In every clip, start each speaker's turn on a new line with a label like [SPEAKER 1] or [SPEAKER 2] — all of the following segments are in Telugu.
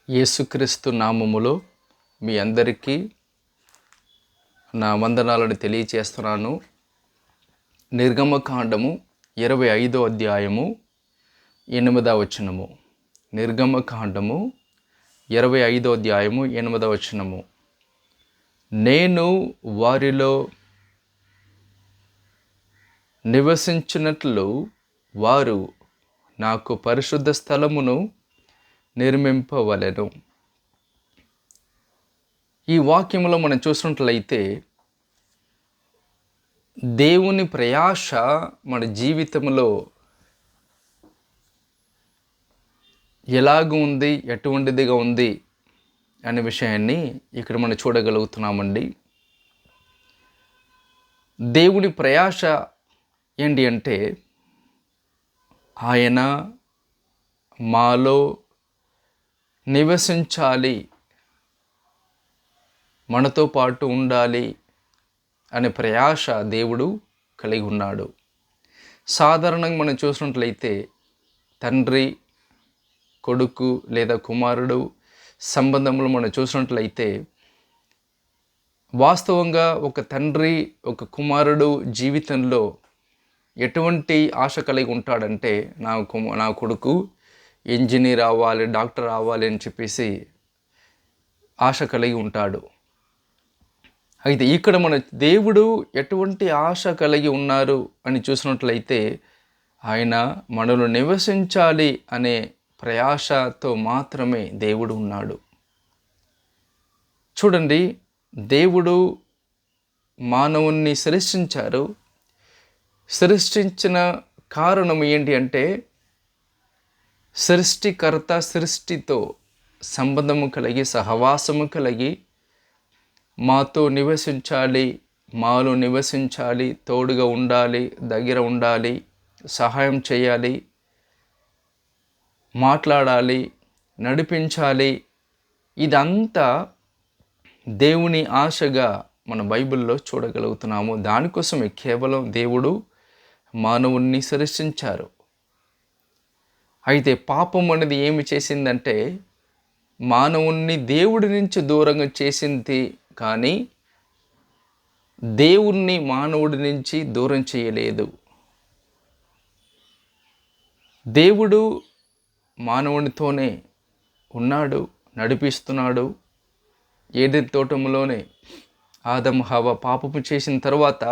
[SPEAKER 1] యేసుక్రీస్తు నామములో మీ అందరికీ నా వందనాలను తెలియచేస్తున్నాను. నిర్గమకాండము 25వ అధ్యాయము 8వ వచనము. నిర్గమకాండము 25వ అధ్యాయము 8వ వచనము. నేను వారిలో నివసించినట్లు వారు నాకు పరిశుద్ధ స్థలమును నిర్మింపవలెను. ఈ వాక్యంలో మనం చూసినట్లయితే దేవుని ప్రయాస మన జీవితంలో ఎలాగ ఉంది, ఎటువంటిదిగా ఉంది అనే విషయాన్ని ఇక్కడ మనం చూడగలుగుతున్నామండి. దేవుని ప్రయాస ఏంటి అంటే ఆయన మాలో నివసించాలి, మనతో పాటు ఉండాలి అనే ప్రయాస దేవుడు కలిగి ఉన్నాడు. సాధారణంగా మనం చూసినట్లయితే తండ్రి కొడుకు లేదా కుమారుడు సంబంధంలో మనం చూసినట్లయితే వాస్తవంగా ఒక తండ్రి ఒక కుమారుడు జీవితంలో ఎటువంటి ఆశ కలిగి ఉంటాడంటే నా కొడుకు ఇంజనీర్ అవ్వాలి, డాక్టర్ అవ్వాలి అని చెప్పేసి ఆశ కలిగి ఉంటాడు. అయితే ఇక్కడ మన దేవుడు ఎటువంటి ఆశ కలిగి ఉన్నారు అని చూసినట్లయితే ఆయన మనలో నివసించాలి అనే ప్రయాసతో మాత్రమే దేవుడు ఉన్నాడు. చూడండి, దేవుడు మానవుణ్ణి సృష్టించారు. సృష్టించిన కారణం ఏంటి అంటే సృష్టికర్త సృష్టితో సంబంధము కలిగి సహవాసము కలిగి మాతో నివసించాలి, మాలో నివసించాలి, తోడుగా ఉండాలి, దగ్గర ఉండాలి, సహాయం చేయాలి, మాట్లాడాలి, నడిపించాలి. ఇదంతా దేవుని ఆశగా మన బైబిల్లో చూడగలుగుతున్నాము. దానికోసమే కేవలం దేవుడు మానవుణ్ణి సృష్టించారు. అయితే పాపం అనేది ఏమి చేసిందంటే మానవుణ్ణి దేవుడి నుంచి దూరంగా చేసింది, కానీ దేవుణ్ణి మానవుడి నుంచి దూరం చేయలేదు. దేవుడు మానవునితోనే ఉన్నాడు, నడిపిస్తున్నాడు. ఏదెన్ తోటములోనే ఆదాము హవ్వ పాపము చేసిన తర్వాత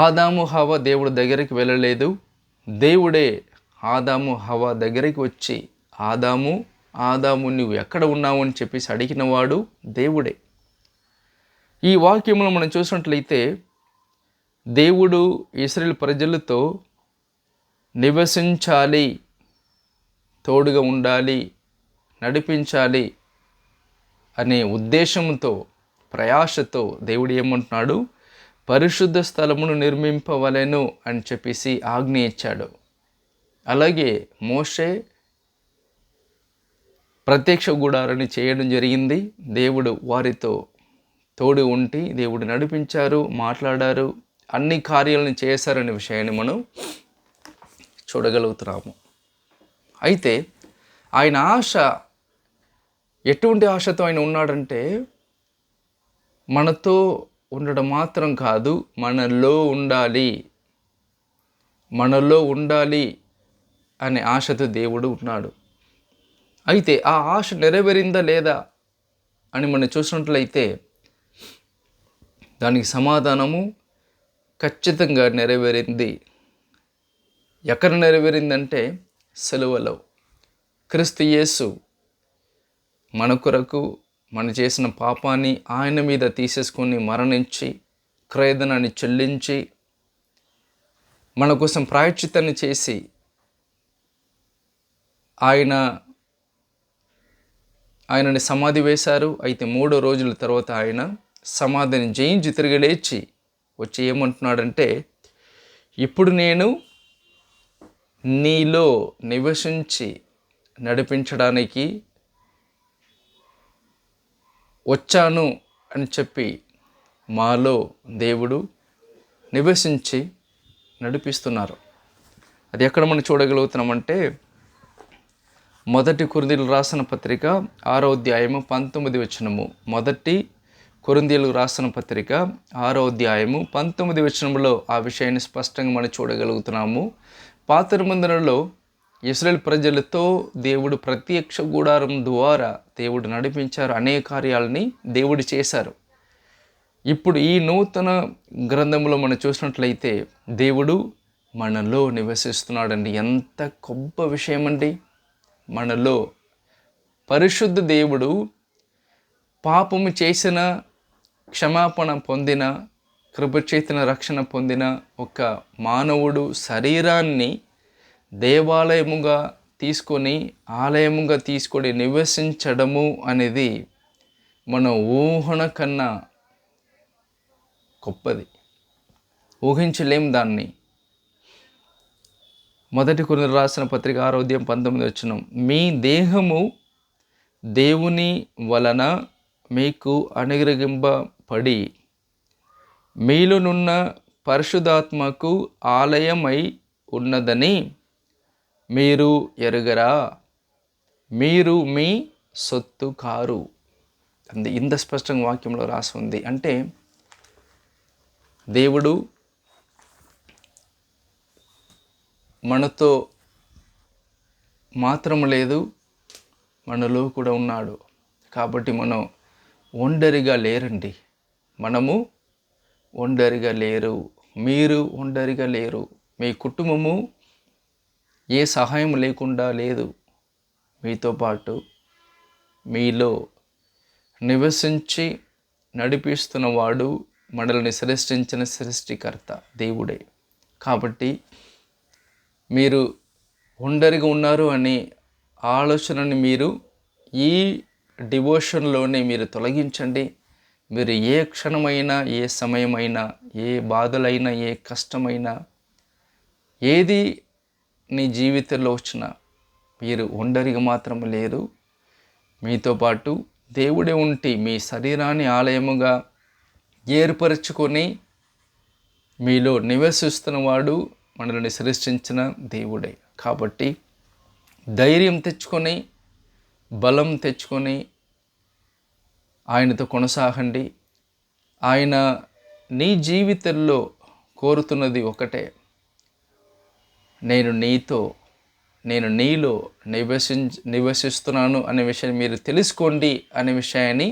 [SPEAKER 1] ఆదాము హవ్వ దేవుడి దగ్గరికి వెళ్ళలేదు. దేవుడే ఆదాము హవ్వ దగ్గరికి వచ్చి ఆదాము నువ్వు ఎక్కడ ఉన్నావు అని చెప్పేసి అడిగినవాడు దేవుడే. ఈ వాక్యంలో మనం చూసినట్లయితే దేవుడు ఇశ్రాయేలు ప్రజలతో నివసించాలి, తోడుగా ఉండాలి, నడిపించాలి అనే ఉద్దేశంతో ప్రయాసతో దేవుడు ఏమంటున్నాడు, పరిశుద్ధ స్థలమును నిర్మింపవలెను అని చెప్పేసి ఆజ్ఞ ఇచ్చాడు. అలాగే మోషే ప్రత్యక్ష గుడారాన్ని చేయడం జరిగింది. దేవుడు వారితో తోడు ఉండి దేవుడు నడిపించారు, మాట్లాడారు, అన్ని కార్యాలను చేశారనే విషయాన్ని మనం చూడగలుగుతున్నాము. అయితే ఆయన ఆశ ఎటువంటి ఆశతో ఆయన ఉన్నాడంటే మనతో ఉండడం మాత్రం కాదు, మనలో ఉండాలి అనే ఆశతో దేవుడు ఉన్నాడు. అయితే ఆ ఆశ నెరవేరిందా లేదా అని మనం చూసినట్లయితే దానికి సమాధానము ఖచ్చితంగా నెరవేరింది. ఎక్కడ నెరవేరిందంటే సిలువలో క్రీస్తు యేసు మన కొరకు మనం చేసిన పాపాన్ని ఆయన మీద తీసేసుకొని మరణించి క్రయధనాన్ని చెల్లించి మన కోసం ప్రాయశ్చిత్తాన్ని చేసి ఆయనని సమాధి వేశారు. అయితే 3 రోజుల తర్వాత ఆయన సమాధిని జయించి తిరిగి లేచి వచ్చి ఏమంటున్నాడంటే, ఇప్పుడు నేను నీలో నివసించి నడిపించడానికి వచ్చాను అని చెప్పి మాలో దేవుడు నివసించి నడిపిస్తున్నారు. అది ఎక్కడ మనం చూడగలుగుతున్నామంటే మొదటి కొరింథీయులకు రాసిన పత్రిక 6వ అధ్యాయము 19వ వచనము. మొదటి కొరింథీయులకు రాసిన పత్రిక 6వ అధ్యాయము 19వ వచనంలో ఆ విషయాన్ని స్పష్టంగా మనం చూడగలుగుతున్నాము. పాత నిబంధనలో ఇశ్రాయేలు ప్రజలతో దేవుడు ప్రత్యక్ష గుడారం ద్వారా దేవుడు నడిపించారు. అనేక కార్యాలని దేవుడు చేశారు. ఇప్పుడు ఈ నూతన గ్రంథంలో మనం చూసినట్లయితే దేవుడు మనలో నివసిస్తున్నాడండి. ఎంత గొప్ప విషయం అండి. మనలో పరిశుద్ధ దేవుడు పాపము చేసిన, క్షమాపణ పొందిన, కృపచేతన రక్షణ పొందిన ఒక మానవుడు శరీరాన్ని దేవాలయముగా తీసుకొని, ఆలయముగా తీసుకొని నివసించడము అనేది మన ఊహన కన్నా గొప్పది. ఊహించలేం దాన్ని. మొదటి కొరింథీయులకు రాసిన పత్రిక 6వ అధ్యాయం 19వ వచనం. మీ దేహము దేవుని వలన మీకు అనుగ్రహింపబడి మీలోనున్న పరిశుద్ధాత్మకు ఆలయమై ఉన్నదని మీరు ఎరుగరా? మీరు మీ సొత్తు కారు. ఇంత స్పష్టంగా వాక్యంలో రాసి ఉంది. అంటే దేవుడు మనతో మాత్రం లేదు, మనలో కూడా ఉన్నాడు. కాబట్టి మనం ఒంటరిగా లేరండి. మనము ఒంటరిగా లేరు. మీరు ఒంటరిగా లేరు. మీ కుటుంబము ఏ సహాయం లేకుండా లేదు. మీతో పాటు మీలో నివసించి నడిపిస్తున్నవాడు, మనల్ని సృష్టించిన సృష్టికర్త దేవుడే. కాబట్టి మీరు ఒంటరిగా ఉన్నారు అనే ఆలోచనని మీరు ఈ డివోషన్లోనే మీరు తొలగించండి. మీరు ఏ క్షణమైనా, ఏ సమయమైనా, ఏ బాధలైనా, ఏ కష్టమైనా, ఏది నీ జీవితంలో వచ్చినా మీరు ఒంటరిగా మాత్రం లేరు. మీతో పాటు దేవుడే ఉండి మీ శరీరాన్ని ఆలయముగా ఏర్పరచుకొని మీలో నివసిస్తున్నవాడు మనల్ని సృష్టించిన దేవుడే. కాబట్టి ధైర్యం తెచ్చుకొని, బలం తెచ్చుకొని ఆయనతో కొనసాగండి. ఆయన నీ జీవితంలో కోరుతున్నది ఒకటే. నేను నీలో నివసిస్తున్నాను అనే విషయాన్ని మీరు తెలుసుకోండి అనే విషయాన్ని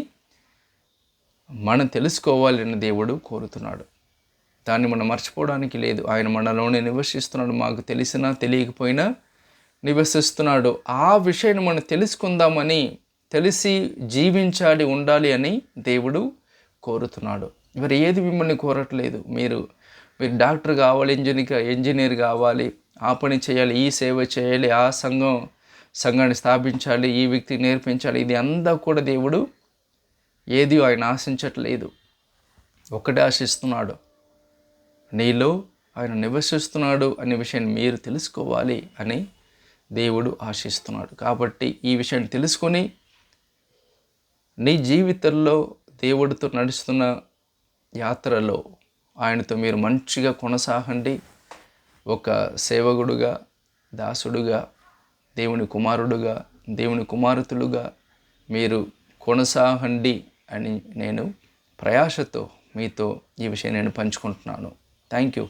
[SPEAKER 1] మనం తెలుసుకోవాలని దేవుడు కోరుతున్నాడు. దాన్ని మనం మర్చిపోవడానికి లేదు. ఆయన మనలోనే నివసిస్తున్నాడు. మాకు తెలిసినా తెలియకపోయినా నివసిస్తున్నాడు. ఆ విషయాన్ని మనం తెలుసుకుందామని, తెలిసి జీవించాలి, ఉండాలి అని దేవుడు కోరుతున్నాడు. మరి ఏది మిమ్మల్ని కోరట్లేదు. మీరు డాక్టర్ కావాలి, ఇంజనీర్ కావాలి, ఆ పని చేయాలి, ఈ సేవ చేయాలి, ఆ సంఘాన్ని స్థాపించాలి, ఈ వ్యక్తికి నేర్పించాలి. ఇది అంతా కూడా దేవుడు ఏది ఆయన ఆశించట్లేదు. ఒకటే ఆశిస్తున్నాడు. నీలో ఆయన నివసిస్తున్నాడు అనే విషయాన్ని మీరు తెలుసుకోవాలి అని దేవుడు ఆశిస్తున్నాడు. కాబట్టి ఈ విషయాన్ని తెలుసుకొని నీ జీవితంలో దేవుడితో నడుస్తున్న యాత్రలో ఆయనతో మీరు మంచిగా కొనసాగండి. ఒక సేవకుడుగా, దాసుడుగా, దేవుని కుమారుడుగా, దేవుని కుమార్తెలుగా మీరు కొనసాగండి అని నేను ప్రయాసతో మీతో ఈ విషయం నేను పంచుకుంటున్నాను. Thank you.